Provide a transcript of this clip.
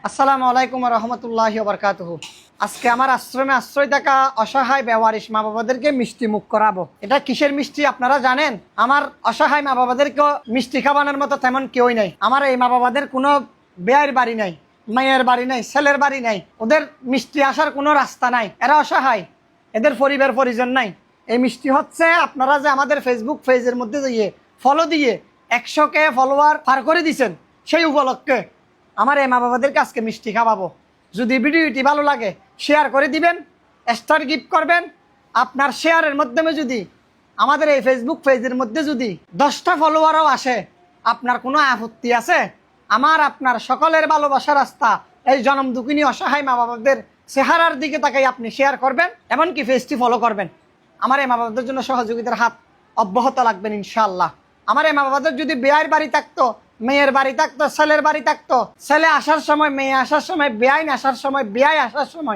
আসসালামু আলাইকুম রহমতুল্লাহি বারকাতুহু। আজকে আমার আশ্রমে আশ্রয় থাকা অসহায় বেওয়ারিশ মা বাবাদেরকে মিষ্টি মুখ করাবো। এটা কিসের মিষ্টি আপনারা জানেন? আমার অসহায় মা বাবাদেরকে মিষ্টি খাওয়ানোর মতো তেমন কেউই নাই। আমার এই মা বাবাদের কোনো বেয়ের বাড়ি নাই, মেয়ের বাড়ি নাই, ছেলের বাড়ি নাই, ওদের মিষ্টি আসার কোনো রাস্তা নাই। এরা অসহায়, এদের পরিবার পরিজন নাই। এই মিষ্টি হচ্ছে আপনারা যে আমাদের ফেসবুক পেজের মধ্যে দিয়ে ফলো দিয়ে 100K ফলোয়ার পার করে দিছেন, সেই উপলক্ষে আমার এই মা বাবাদেরকে আজকে মিষ্টি খাওয়াবো। যদি ভিডিওটি ভালো লাগে শেয়ার করে দিবেন, স্টার গিফট করবেন। আপনার শেয়ারের মাধ্যমে যদি আমাদের এই ফেসবুক পেজের মধ্যে যদি 10টা ফলোয়ারও আসে, আপনার কোনো আপত্তি আছে? আমার আপনার সকলের ভালোবাসার রাস্তা এই জনম দুঃখিনী অসহায় মা বাবাদের চেহারার দিকে তাকাই আপনি শেয়ার করবেন, এমনকি পেজটি ফলো করবেন। আমার এই মা বাবাদের জন্য সহযোগিতার হাত অব্যাহত লাগবেন ইনশাআল্লাহ। আমার এই মা বাবাদের যদি বেয়ার বাড়ি থাকতো, মেয়ের বাড়ি থাকতো, ছেলের বাড়ি থাকতো, ছেলে আসার সময় মেয়ে আসার সময়, বেআইন আসার সময় বেআই আসার সময়